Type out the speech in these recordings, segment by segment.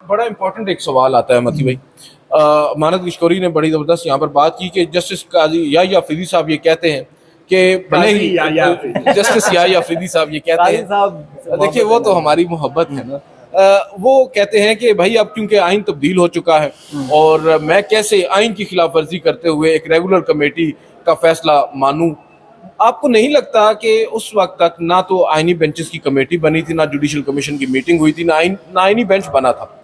बड़ा इंपॉर्टेंट एक सवाल आता है मती भाई। मानद किशकोरी ने बड़ी ज़बरदस्त यहाँ पर बात की कि जस्टिस काजी या अफरीदी साहब ये कहते हैं कि भले ही जस्टिस या अफरीदी साहब ये कहते हैं, देखिए वो तो हमारी मोहब्बत है ना, वो कहते हैं कि भाई अब क्योंकि आइन तब्दील हो चुका है और मैं कैसे आइन की खिलाफ वर्जी करते हुए एक रेगुलर कमेटी का फैसला मानूं। आपको नहीं लगता कि उस वक्त तक ना तो आइनी बेंचेस की कमेटी बनी थी, ना जुडिशल कमीशन की मीटिंग हुई थी, ना आइनी बेंच बना था।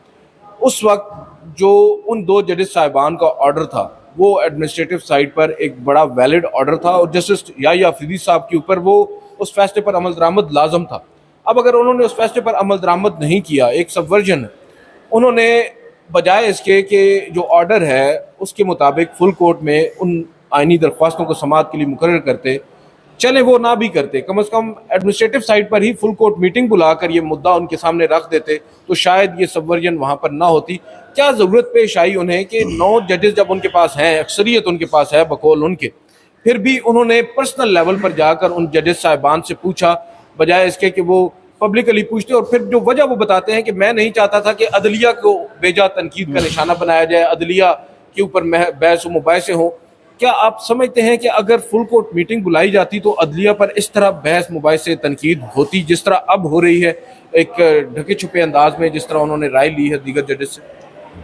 उस वक्त जो उन दो जजेस साहिबान का ऑर्डर था वो एडमिनिस्ट्रेटिव साइड पर एक बड़ा वैलिड ऑर्डर था और जस्टिस या अफरीदी साहब के ऊपर वो उस फैसले पर अमल दरामद लाजम था। अब अगर उन्होंने उस फैसले पर अमल दरामद नहीं किया, एक सबवर्जन है, उन्होंने बजाय इसके कि जो ऑर्डर है उसके मुताबिक फुल कोर्ट में उन आइनी दरख्वास्तों को समाअत के लिए मुकर्रर करते, चले वो ना भी करते, कम से कम एडमिनिस्ट्रेटिव साइड पर ही फुल कोर्ट मीटिंग बुलाकर ये मुद्दा उनके सामने रख देते तो शायद ये सबवर्जन वहाँ पर ना होती। क्या ज़रूरत पेश आई उन्हें कि 9 जजेस जब उनके पास हैं, अक्सरियत उनके पास है बकौल उनके, फिर भी उन्होंने पर्सनल लेवल पर जाकर उन जजेस साहिबान से पूछा बजाय इसके कि वो पब्लिकली पूछते, और फिर जो वजह वो बताते हैं कि मैं नहीं चाहता था कि अदलिया को बेजा तनकीद का निशाना बनाया जाए, अदलिया के ऊपर बहस व मुबाहिसे हों। क्या आप समझते हैं कि अगर फुल कोर्ट मीटिंग बुलाई जाती तो अदलिया पर इस तरह बहस मुबाहिसे तनकीद होती जिस तरह अब हो रही है, एक ढके छुपे अंदाज में जिस तरह उन्होंने राय ली है दीगर जजेस से?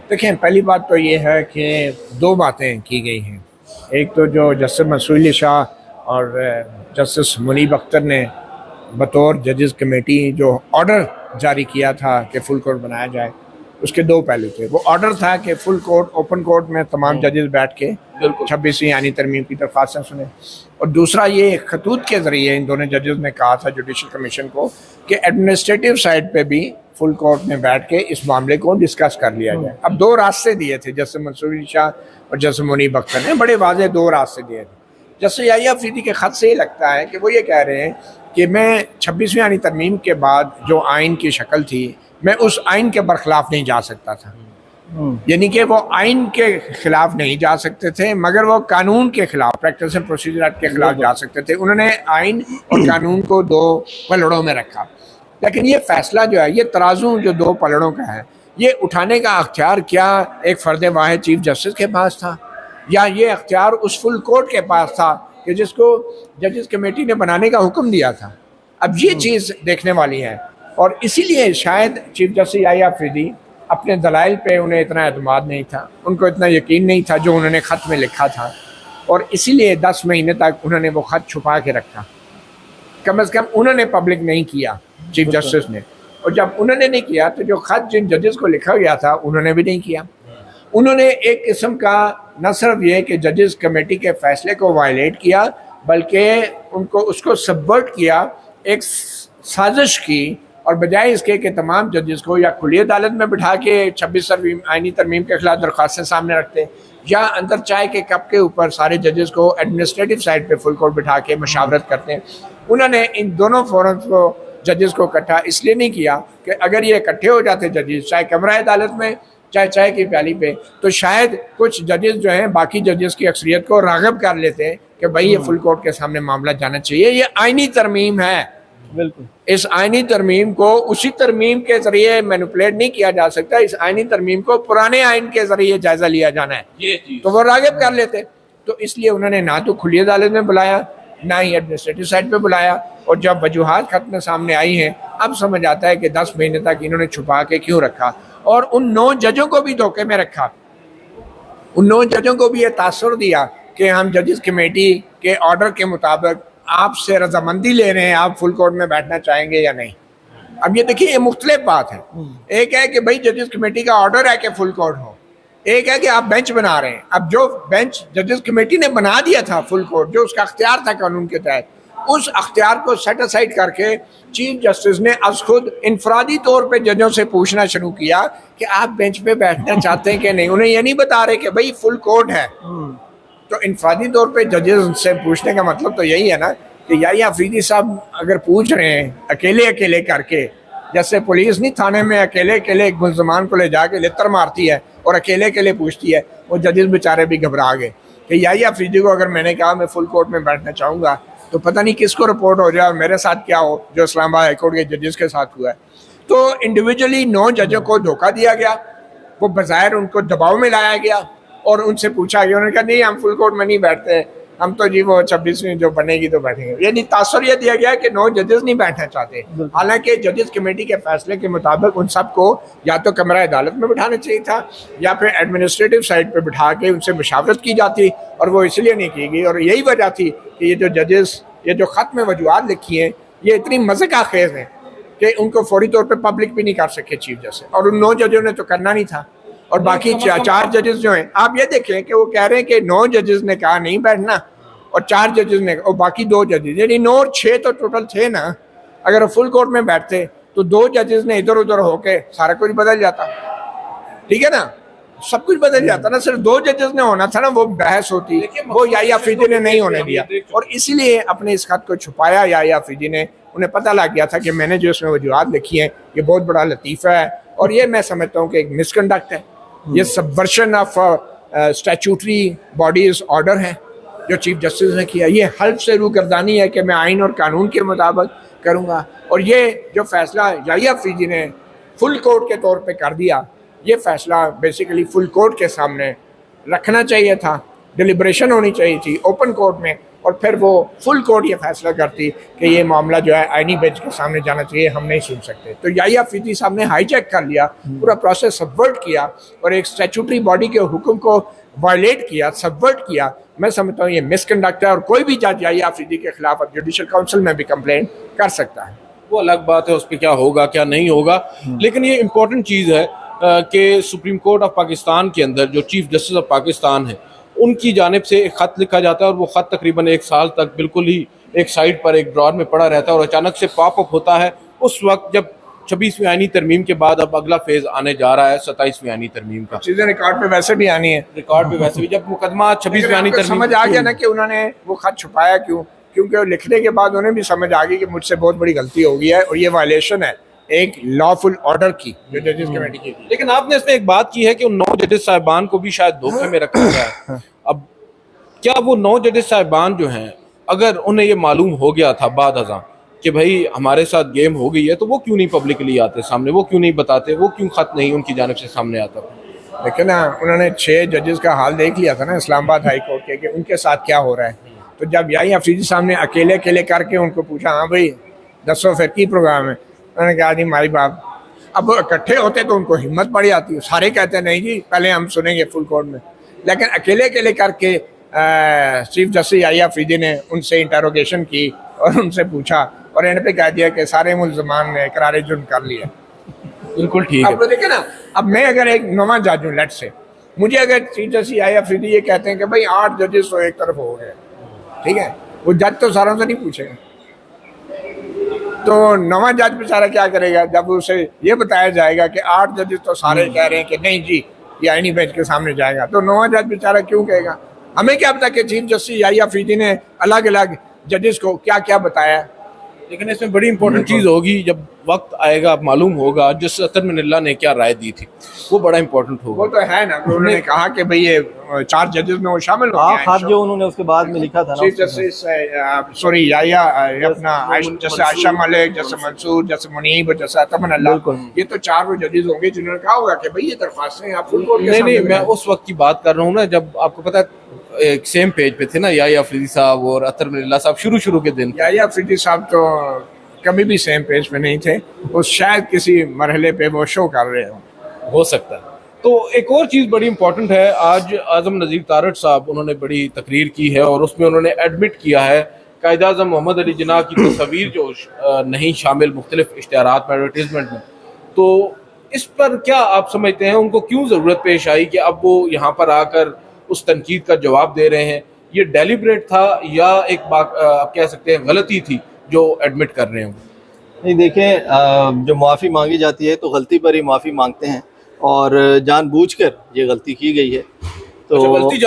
देखें, पहली बात तो ये है कि 2 बातें की गई हैं। एक तो जो जस्टिस मंसूर अली शाह और जस्टिस मुनीब अख्तर ने बतौर जजेस कमेटी जो ऑर्डर जारी किया था कि फुल कोर्ट बनाया जाए, उसके 2 पहलू थे। वो ऑर्डर था कि फुल कोर्ट, ओपन कोर्ट में तमाम जजेस बैठ के 26वीं आईनी तरमीम की दरख्वास्तें सुने, और दूसरा ये खतूत के ज़रिए इन दोनों जजेस ने कहा था जुडिशल कमीशन को कि एडमिनिस्ट्रेटिव साइड पे भी फुल कोर्ट में बैठ के इस मामले को डिस्कस कर लिया जाए। अब 2 रास्ते दिए थे जस्टिस मंसूर अली शाह और जस्टिस मुनीब अख्तर ने, बड़े वाज़ेह 2 रास्ते दिए थे। जस्टिस या अफरीदी के ख़त से ये लगता है कि वो ये कह रहे हैं कि मैं 26वीं आईनी तरमीम के बाद जो आइन की शक्ल थी, मैं उस आइन के बरखिलाफ नहीं जा सकता था। यानी कि वो आइन के खिलाफ नहीं जा सकते थे मगर वो कानून के खिलाफ, प्रैक्टिस एंड प्रोसीजर एक्ट के खिलाफ जा सकते थे। उन्होंने आइन और कानून को 2 पलड़ों में रखा। लेकिन ये फैसला जो है, ये तराजू जो 2 पलड़ों का है, ये उठाने का अख्तियार क्या एक फ़र्द वाहिद चीफ जस्टिस के पास था, या ये अख्तियार उस फुल कोर्ट के पास था कि जिसको जजेस कमेटी ने बनाने का हुक्म दिया था? अब ये चीज़ देखने वाली है, और इसीलिए शायद चीफ जस्टिस या अफरीदी अपने दलाइल पे उन्हें इतना एतमाद नहीं था, उनको इतना यकीन नहीं था जो उन्होंने ख़त में लिखा था, और इसीलिए 10 महीने तक उन्होंने वो ख़त छुपा के रखा। कम से कम उन्होंने पब्लिक नहीं किया चीफ जस्टिस ने, और जब उन्होंने नहीं किया तो जो ख़त जिन जजेस को लिखा गया था उन्होंने भी नहीं किया। उन्होंने एक किस्म का न सिर्फ ये कि जजेस कमेटी के फैसले को वायलेट किया, बल्कि उनको उसको सबवर्ट किया, एक साजिश की, और बजाय इसके कि तमाम जजेस को या खुली अदालत में बिठा के 26वीं आइनी तरमीम के खिलाफ दरख्वास्तें सामने रखते, या अंदर चाय के कप के ऊपर सारे जजेस को एडमिनिस्ट्रेटिव साइड पे फुल कोर्ट बिठा के मशावरत करते हैं, उन्होंने इन दोनों फोरम्स को, जजेस को इकट्ठा इसलिए नहीं किया कि अगर ये इकट्ठे हो जाते जजेस, चाहे कमरा अदालत में चाहे चाय की प्याली पे, तो शायद कुछ जजेस जो हैं बाकी जजेस की अक्सरियत को राग़िब कर लेते हैं कि भाई ये फुल कोर्ट के सामने मामला जाना चाहिए। ये आइनी तरमीम है, बिल्कुल इस आइनी तरमीम को उसी तरमीम के जरिए मैनिपुलेट नहीं किया जा सकता, इस आइनी तरमीम को पुराने आइन के जरिए जायजा लिया जाना है, तो वो राग़िब कर लेते। तो इसलिए उन्होंने ना तो खुली अदालत में बुलाया, ना ही एडमिनिस्ट्रेटिव साइड पे बुलाया, और जब वजूहात खत में सामने आई हैं, अब समझ आता है कि 10 महीने तक इन्होंने छुपा के क्यों रखा, और उन 9 जजों को भी धोखे में रखा। उन 9 जजों को भी ये तासुर दिया कि हम जजेस कमेटी के ऑर्डर के मुताबिक आपसे रजामंदी ले रहे हैं, आप फुल कोर्ट में बैठना चाहेंगे या नहीं। अब ये देखिए, ये मुख्तलिफ बात है। एक है कि भाई जजेस कमेटी का ऑर्डर है कि फुल कोर्ट हो, एक है कि आप बेंच बना रहे हैं। अब जो बेंच जजेस कमेटी ने बना दिया था फुल कोर्ट, जो उसका अख्तियार था कानून के तहत, उस अख्तियार को सेट असाइड करके चीफ जस्टिस ने आज खुद इनफरादी तौर पे जजों से पूछना शुरू किया कि आप बेंच पे बैठना चाहते हैं कि नहीं। उन्हें ये नहीं बता रहे कि भाई फुल कोर्ट है। तो इनफरादी तौर पे जजेस से पूछने का मतलब तो यही है ना कि या अफरीदी साहब अगर पूछ रहे हैं अकेले अकेले करके, जैसे पुलिस नहीं थाने में अकेले अकेले एक मुलजमान को ले जाके लेतर मारती है और अकेले अकेले पूछती है, वो जजेस बेचारे भी घबरा गए कि या अफरीदी को अगर मैंने कहा मैं फुल कोर्ट में बैठना चाहूँगा तो पता नहीं किसको रिपोर्ट हो जाए और मेरे साथ क्या हो जो इस्लामाबाद हाई कोर्ट के जजेस के साथ हुआ है। तो इंडिविजुअली 9 जजों को धोखा दिया गया, वो बज़ाहिर उनको दबाव में लाया गया और उनसे पूछा गया, उन्होंने कहा नहीं हम फुल कोर्ट में नहीं बैठते, हम तो जी वो 26वीं जो बनेगी तो बैठेंगे। यानी तासर यह दिया गया कि 9 जजेस नहीं बैठना चाहते, हालांकि जजेस कमेटी के फैसले के मुताबिक उन सबको या तो कमरा अदालत में बिठाना चाहिए था या फिर एडमिनिस्ट्रेटिव साइड पे बिठा के उनसे मुशावरत की जाती, और वो इसलिए नहीं की गई। और यही वजह थी कि ये जो जजेस, ये जो ख़त में वजूहात लिखी हैं, ये इतनी मज़ाक़ खेज़ हैं कि उनको फौरी तौर पर पब्लिक भी नहीं कर सके चीफ जस्टिस, और उन 9 जजों ने तो करना नहीं था। और बाकी 4 जजेस जो हैं, आप ये देखें कि वो कह रहे हैं कि 9 जजेस ने कहा नहीं बैठना और 4 जजेस ने, और बाकी 2 जजेस, यानी 9 और 6 तो टोटल थे ना। अगर फुल कोर्ट में बैठते तो 2 जजेस ने इधर उधर होके सारा कुछ बदल जाता, ठीक है ना, सब कुछ बदल जाता ना। सिर्फ 2 जजेस ने होना था ना, वो बहस होती, वो याहिया अफरीदी ने नहीं होने दिया, और इसलिए अपने इस खत को छुपाया। याहिया अफरीदी ने, उन्हें पता लग गया था कि मैंने जो इसमें वजूहात लिखी हैं ये बहुत बड़ा लतीफ़ा है, और ये मैं समझता हूँ कि एक मिसकंडक्ट है, ये subversion of statutory bodies order है जो चीफ जस्टिस ने किया। ये हल्फ से रूगर्दानी है कि मैं आइन और कानून के मुताबिक करूँगा, और ये जो फैसला याहिया अफरीदी ने फुल कोर्ट के तौर पे कर दिया, ये फैसला बेसिकली फुल कोर्ट के सामने रखना चाहिए था, डिलिब्रेशन होनी चाहिए थी ओपन कोर्ट में, और फिर वो फुल कोर्ट ये फैसला करती कि ये मामला जो है आईनी बेंच के सामने जाना चाहिए, हम नहीं सुन सकते। तो याहिया अफरीदी साहब ने हाईजैक कर लिया, पूरा प्रोसेस सबवर्ट किया और एक स्टैट्यूटरी बॉडी के हुक्म को वायलेट किया, सबवर्ट किया। मैं समझता हूँ ये मिसकंडक्ट है, और कोई भी जज याहिया अफरीदी के खिलाफ अब जुडिशल काउंसिल में भी कंप्लेंट कर सकता है। वो अलग बात है, उस पर क्या होगा क्या नहीं होगा, लेकिन ये इम्पोर्टेंट चीज़ है कि सुप्रीम कोर्ट ऑफ पाकिस्तान के अंदर जो चीफ जस्टिस ऑफ पाकिस्तान है, उनकी जानिब से एक ख़त लिखा जाता है, और वो ख़त तकरीबन 1 साल तक बिल्कुल ही एक साइड पर एक ड्रॉर में पड़ा रहता है, और अचानक से पॉप अप होता है उस वक्त जब 26वीं आईनी तरमीम के बाद अब अगला फेज आने जा रहा है 27वीं आईनी तरमीम का। चीज़ें रिकॉर्ड पे वैसे भी आनी है, रिकॉर्ड पे वैसे भी जब मुकदमा 26वीं आईनी तरमीम, समझ आ गया ना कि उन्होंने वो खत छुपाया क्यों, क्योंकि वो लिखने के बाद उन्हें भी समझ आ गई कि मुझसे बहुत बड़ी गलती हो गई है, और ये वायलेशन है एक लॉफुल ऑर्डर की जो जजेस कमेटी की। लेकिन आपने इसमें एक बात की है कि उन 9 जजेस साहिबान को भी शायद धोखे में रखा गया है। अब क्या वो 9 जजेस साहिबान जो हैं, अगर उन्हें ये मालूम हो गया था बाद अज़ां कि भाई हमारे साथ गेम हो गई है, तो वो क्यों नहीं पब्लिकली आते सामने, वो क्यों नहीं बताते, वो क्यों खत नहीं उनकी जानिब से सामने आता? लेकिन ना उन्होंने 6 जजेस का हाल देख लिया था ना इस्लामाबाद हाई कोर्ट के, कि उनके साथ क्या हो रहा है। तो जब याहिया अफरीदी साहब ने अकेले अकेले करके उनको पूछा, हाँ भाई दसो फिर की प्रोग्राम है, उन्होंने कहा जी हमारी बात। अब इकट्ठे होते तो उनको हिम्मत बढ़ जाती है, सारे कहते हैं नहीं जी पहले हम सुनेंगे फुल कोर्ट में, लेकिन अकेले अकेले करके चीफ जस्टिस याहिया अफरीदी ने उनसे इंटरोगेशन की और उनसे पूछा, और एंड पे कह दिया कि सारे मुल्ज़मान ने इकरार जुर्म कर लिया। बिल्कुल ठीक है। अब देखिए ना, अब मैं अगर एक नवा जज हूँ, लेट से मुझे अगर चीफ जस्टिस याहिया अफरीदी ये कहते हैं कि भाई 8 जजेस तो एक तरफ हो गए, ठीक है, वो जज तो सारों से नहीं पूछेगा, तो नवा जज बेचारा क्या करेगा जब उसे ये बताया जाएगा कि 8 जजेस तो सारे कह रहे हैं कि नहीं जी ये आईनी बेंच के सामने जाएगा, तो नवा जज बेचारा क्यों कहेगा? हमें क्या पता कि चीफ जस्टिस याहिया अफरीदी ने अलग अलग जजेस को क्या क्या बताया। लेकिन इसमें बड़ी इंपॉर्टेंट चीज़ होगी, जब वक्त आएगा मालूम होगा जस्टिस अतर मिनल्ला ने क्या राय दी थी, वो बड़ा इंपॉर्टेंट होगा। वो तो है ना, उन्होंने कहा कि भाई ये 4 जजेस में वो शामिल हो गए हैं। खत जो उन्होंने उसके बाद में लिखा था ना, चीफ जस्टिस सॉरी याहिया अपना justice Ayesha Malik, justice Mansoor, justice Munib, justice Athar Minallah, ये तो 4 वो जजेस होंगे जिन्होंने कहा होगा कि भाई ये दरख्वास्तें आप फुल कोर्ट के सामने। नहीं, मैं उस वक्त की बात कर रहा हूँ ना जब आपको पता है एक सेम पेज पे थे ना याहिया अफरीदी साहब और अतर मिनल्ला साहब शुरू के दिन। याहिया अफरीदी साहब तो कभी भी सेम पेज पे नहीं थे, वो शायद किसी मरहले पे वो शो कर रहे हो सकता है। तो एक और चीज़ बड़ी इंपॉर्टेंट है, आज आज़म नज़ीर तारड़ साहब उन्होंने बड़ी तकरीर की है और उसमें उन्होंने एडमिट किया है कायद आज़म मोहम्मद अली जिन्ना की तस्वीर जो नहीं शामिल मुख्तलिफ इश्तिहारात में, एडवर्टीजमेंट में, तो इस पर क्या आप समझते हैं उनको क्यों ज़रूरत पेश आई कि अब वो यहाँ पर आकर उस तनकीद का जवाब दे रहे हैं? ये डेलिब्रेट था या एक बात आप कह सकते हैं गलती थी जो एडमिट कर रहे हैं? नहीं देखें, जो माफ़ी मांगी जाती है तो गलती पर ही माफ़ी मांगते हैं, और जानबूझकर ये गलती की गई है। तो अच्छा, गलती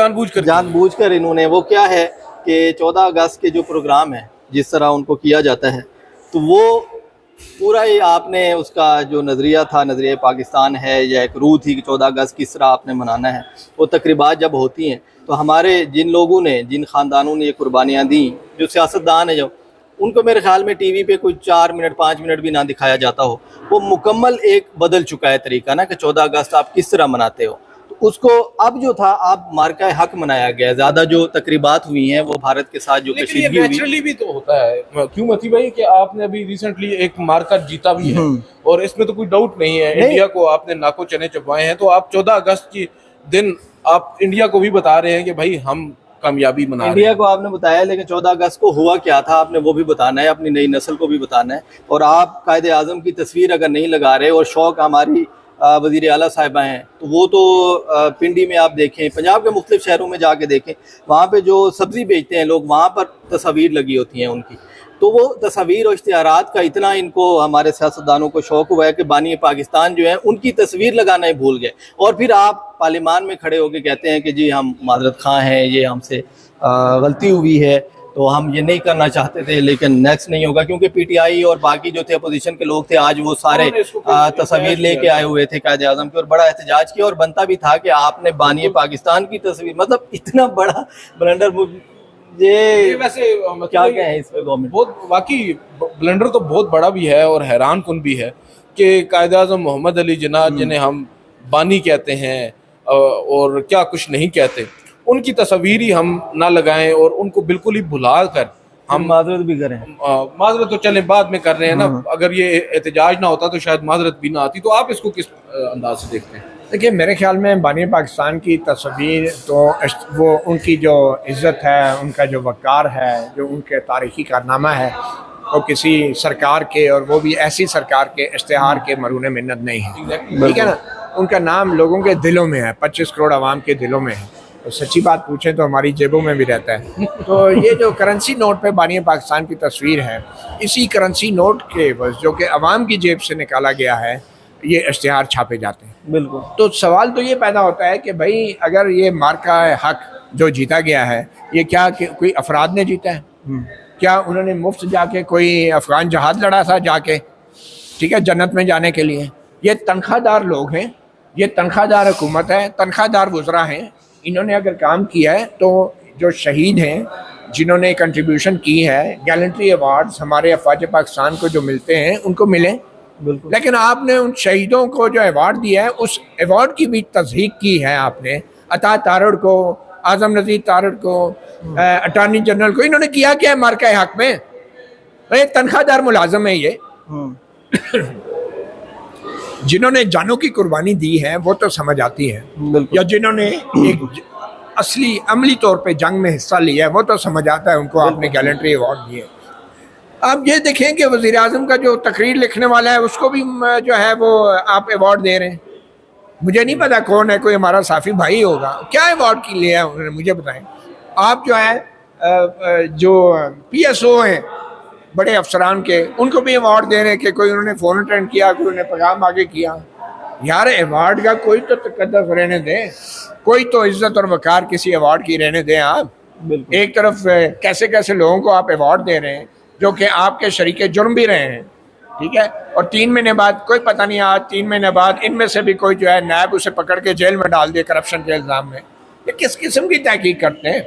जानबूझकर इन्होंने, वो क्या है कि 14 अगस्त के जो प्रोग्राम है जिस तरह उनको किया जाता है, तो वो पूरा ही आपने उसका जो नज़रिया था, नज़रिया पाकिस्तान है या एक रूह थी कि 14 अगस्त किस तरह आपने मनाना है, वो तकरीबात जब होती हैं तो हमारे जिन लोगों ने, जिन ख़ानदानों ने ये कुर्बानियाँ दी, जो सियासतदान है जो उनको मेरे ख्याल में टीवी पे कोई 4 मिनट 5 मिनट भी ना दिखाया जाता हो। वो मुकम्मल एक बदल चुका है तरीका ना कि 14 अगस्त आप किस तरह मनाते हो। उसको अब जो था आप मार्का हक मनाया गया, ज्यादा जो तकरीबात हुई हैं वो भारत के साथ जो कशीदगी हुई। नेचुरली भी तो होता है क्यों मती भाई कि आपने अभी रिसेंटली एक मार्का जीता भी है और इसमें तो कोई डाउट नहीं है, इंडिया को आपने नाको चने चबवाए हैं। तो आप 14 अगस्त के दिन आप इंडिया को भी बता रहे हैं कि भाई हम कामयाबी मना रहे हैं। इंडिया को आपने बताया, लेकिन 14 अगस्त को हुआ क्या था आपने वो भी बताना है, अपनी नई नस्ल को भी बताना है। और आप कायदे आजम की तस्वीर अगर नहीं लगा रहे और शौक हमारी वज़ीर आला साहिबा हैं, तो वो तो पिंडी में आप देखें, पंजाब के मुख्तलिफ शहरों में जाके देखें, वहाँ पे जो सब्ज़ी बेचते हैं लोग, वहाँ पर तस्वीर लगी होती हैं उनकी। तो वो तस्वीर और इश्तिहारात का इतना इनको हमारे सियासतदानों को शौक हुआ है कि बानी पाकिस्तान जो है उनकी तस्वीर लगाना ही भूल गए। और फिर आप पार्लियामान में खड़े होकर कहते हैं कि जी हम माजरत खां हैं, ये हमसे गलती हुई है, तो हम ये नहीं करना चाहते थे, लेकिन नेक्स्ट नहीं होगा क्योंकि पीटीआई और बाकी जो थे अपोजिशन के लोग थे आज वो सारे तस्वीर लेके आए हुए थे कायदे आजम के और बड़ा एहतजाज किया। और बनता भी था कि आपने बानी पाकिस्तान की तस्वीर, मतलब इतना बड़ा ब्लंडर, ये वैसे क्या कहें इस पे गवर्नमेंट। बहुत वाकई ब्लंडर तो बहुत बड़ा भी है और हैरान कुन भी है कि कायदे आज़म मोहम्मद अली जिन्ना जिन्हें हम बानी कहते हैं और क्या कुछ नहीं कहते, उनकी तस्वीर ही हम ना लगाएं और उनको बिल्कुल ही भुला कर हम माजरत भी करें। माजरत तो चले बाद में कर रहे हैं ना, अगर ये एहतजाज ना होता तो शायद माजरत भी ना आती। तो आप इसको किस अंदाज से देखते हैं? देखिए, मेरे ख्याल में बानी पाकिस्तान की तस्वीर तो वो उनकी जो इज़्ज़त है, उनका जो वक़ार है, जो उनके तारीख़ी कारनामा है, वो किसी सरकार के, और वो भी ऐसी सरकार के इश्तिहार के मरून मिन्नत नहीं है। ठीक है ना, उनका नाम लोगों के दिलों में है, 25 करोड़ आवाम के दिलों में है। तो सच्ची बात पूछें तो हमारी जेबों में भी रहता है। तो ये जो करेंसी नोट पे बानी पाकिस्तान की तस्वीर है, इसी करेंसी नोट के बस जो कि अवाम की जेब से निकाला गया है, ये इश्तिहार छापे जाते हैं। बिल्कुल। तो सवाल तो ये पैदा होता है कि भाई अगर ये मार्का हक जो जीता गया है, ये क्या कोई अफराद ने जीता है? क्या उन्होंने मुफ्त जाके कोई अफगान जहाज लड़ा था जाके, ठीक है, जन्नत में जाने के लिए? ये तनख्वाहदार लोग हैं, ये तनख्वाहदार हुकूमत है, तनख्वाहदार वज़रा हैं। इन्होंने अगर काम किया है तो जो शहीद हैं, जिन्होंने कंट्रीब्यूशन की है, गैलेंट्री अवार्ड्स हमारे अफवाज पाकिस्तान को जो मिलते हैं उनको मिले। बिल्कुल। लेकिन आपने उन शहीदों को जो अवार्ड दिया है, उस अवार्ड की भी तस्दीक की है आपने। अता तारड़ को, आज़म नज़ीर तारड़ को, अटॉर्नी जनरल को, इन्होंने किया क्या है मार्का हक में? भाई तनख्वाहदार मुलाजम है ये। जिन्होंने जानों की कुर्बानी दी है वो तो समझ आती है, या जिन्होंने एक असली अमली तौर पे जंग में हिस्सा लिया है वो तो समझ आता है, उनको आपने गैलेंट्री अवार्ड दिए। आप ये देखें कि वज़ीर आज़म का जो तकरीर लिखने वाला है उसको भी जो है वो आप अवार्ड दे रहे हैं। मुझे नहीं पता कौन है, कोई हमारा साफ़ी भाई होगा, क्या अवार्ड की लिया है उन्होंने, मुझे बताएं। आप जो है जो PSO हैं बड़े अफसरान के, उनको भी अवार्ड दे रहे हैं कि कोई उन्होंने फ़ोन अटेंड किया, कोई उन्होंने पैगाम आगे किया। यार अवार्ड का कोई तो तकद्दस रहने दें, कोई तो इज्जत और वक़ार किसी अवार्ड की रहने दें। आप एक तरफ कैसे कैसे लोगों को आप अवार्ड दे रहे हैं जो कि आपके शरीके जुर्म भी रहे हैं, ठीक है, और 3 महीने बाद कोई पता नहीं, आज 3 महीने बाद इनमें से भी कोई जो है नायब उसे पकड़ के जेल में डाल दिए करप्शन के इल्ज़ाम में। ये किस किस्म की तहकीक करते हैं?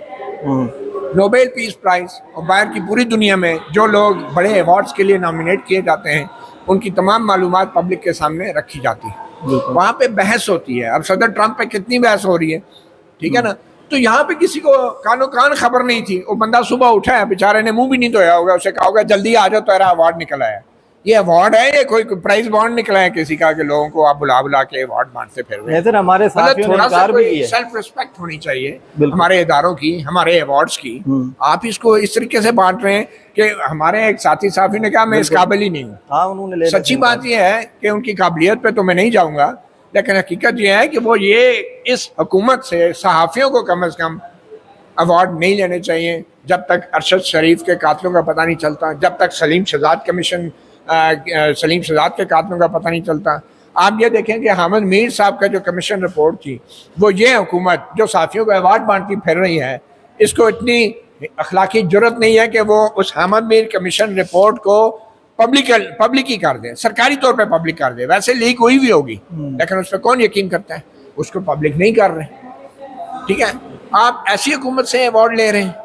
नोबेल पीस प्राइज़ और बाहर की पूरी दुनिया में जो लोग बड़े अवार्ड्स के लिए नॉमिनेट किए जाते हैं, उनकी तमाम मालूमात पब्लिक के सामने रखी जाती है, वहाँ पे बहस होती है। अब सदर ट्रंप पे कितनी बहस हो रही है, ठीक है ना। तो यहाँ पे किसी को कानो कान खबर नहीं थी। वो बंदा सुबह उठा है, बेचारे ने मुंह भी नहीं धोया होगा, उसे कहा होगा जल्दी आ जाओ, तेरा अवार्ड निकला है। ये अवार्ड है, ये कोई प्राइज बॉन्ड निकला है किसी का कि लोगों को आप बुला बुला के अवार्ड बांटते फिर रहे हैं। हमारे थोड़ा सा सेल्फ रिस्पेक्ट होनी चाहिए हमारे इदारों की, हमारे अवार्ड्स की। आप इसको इस तरीके से बांट रहे हैं कि हमारे एक साथी साफी ने कहा मैं इस काबिल ही नहीं हूँ। सच्ची बात यह है कि उनकी काबिलियत पे तो मैं नहीं जाऊंगा, लेकिन हकीकत यह है कि वो ये इस हुकूमत से सहाफ़ियों को कम से कम अवार्ड नहीं लेने चाहिए जब तक अरशद शरीफ के कातलों का पता नहीं चलता, जब तक सलीम शहजाद के कातलों का पता नहीं चलता। आप ये देखें कि हामिद मीर साहब का जो कमीशन रिपोर्ट थी, वो ये हुकूमत जो साफियों को अवार्ड बांटती फिर रही है, इसको इतनी अखलाकी जुर्रत नहीं है कि वो उस हामिद मीर कमीशन रिपोर्ट को पब्लिक ही कर दे, सरकारी तौर पे पब्लिक कर दे। वैसे लीक हुई भी होगी, लेकिन उस पर कौन यकीन करता है? उसको पब्लिक नहीं कर रहे, ठीक है। आप ऐसी हुकूमत से अवार्ड ले रहे हैं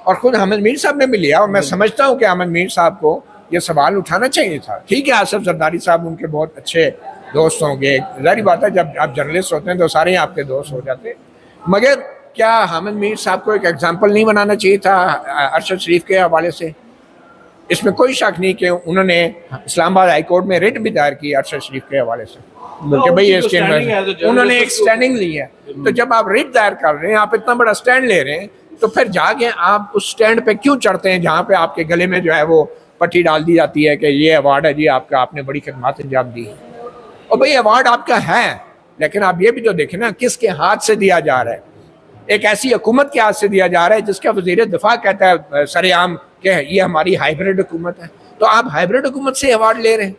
और खुद अहमद मीर साहब ने भी लिया, और मैं समझता हूँ कि अहमद मीर साहब को ये सवाल उठाना चाहिए था। ठीक है, आसिफ जरदारी साहब उनके बहुत अच्छे दोस्त होंगे, जाहिर बात है जब आप जर्नलिस्ट होते हैं तो सारे ही आपके दोस्त हो जाते हैं, मगर क्या अहमद मीर साहब को एक एग्जाम्पल नहीं बनाना चाहिए था अरशद शरीफ के हवाले से? इसमें कोई शक नहीं कि उन्होंने इस्लामाबाद हाई कोर्ट में रिट भी दायर की अरशद शरीफ के हवाले से कि भाई इसके उन्होंने एक स्टैंडिंग ली है। तो जब आप रिट दायर कर रहे हैं, आप इतना बड़ा स्टैंड ले रहे हैं, तो फिर जाके आप उस स्टैंड पे क्यों चढ़ते हैं जहाँ पे आपके गले में जो है वो पट्टी डाल दी जाती है कि ये अवार्ड है जी आपका, आपने बड़ी खिदमत अंजाम दी है। और भाई अवार्ड आपका है, लेकिन आप ये भी तो देखें ना किसके हाथ से दिया जा रहा है। एक ऐसी हुकूमत के हाथ से दिया जा रहा है जिसका वज़ीर दिफा कहता है सरेआम कि ये हमारी हाइब्रिड हुकूमत है, तो आप हाइब्रिड हुकूमत से अवार्ड ले रहे हैं।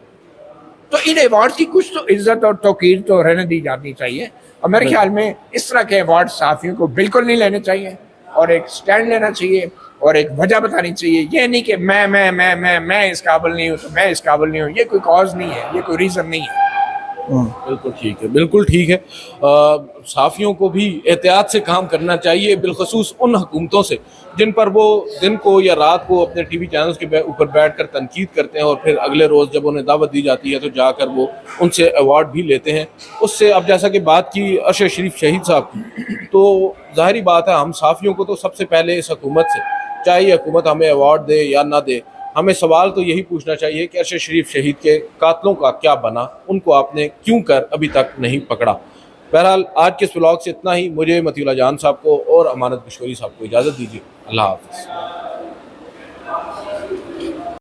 तो इन अवार्ड की कुछ तो इज्जत और तौकीर तो रहने दी जानी चाहिए, और मेरे ख्याल में इस तरह के अवार्ड सहाफ़ियों को बिल्कुल नहीं लेने चाहिए, और एक स्टैंड लेना चाहिए और एक वजह बतानी चाहिए। ये नहीं कि मैं इस काबिल नहीं हूँ तो मैं इस काबिल नहीं हूँ, ये कोई कॉज नहीं है, ये कोई रीज़न नहीं है। बिल्कुल ठीक है, बिल्कुल ठीक है। सहाफ़ियों को भी एहतियात से काम करना चाहिए, बिलखसूस उन हुकूमतों से जिन पर वो दिन को या रात को अपने टीवी चैनल्स के ऊपर बैठकर तनकीद करते हैं, और फिर अगले रोज़ जब उन्हें दावत दी जाती है तो जाकर वो उनसे अवार्ड भी लेते हैं। उससे अब जैसा कि बात की अरशद शरीफ शहीद साहब की, तो ज़ाहिरी बात है हम सहाफ़ियों को तो सबसे पहले इस हुकूमत से, चाहे ये हुकूमत हमें अवार्ड दे या ना दे, हमें सवाल तो यही पूछना चाहिए कि अरशद शरीफ शहीद के कातलों का क्या बना, उनको आपने क्यों कर अभी तक नहीं पकड़ा। बहरहाल आज के इस व्लॉग से इतना ही। मुझे मतीउल्लाह जान साहब को और अमानत किशोरी साहब को इजाज़त दीजिए। अल्लाह हाफ़िज़।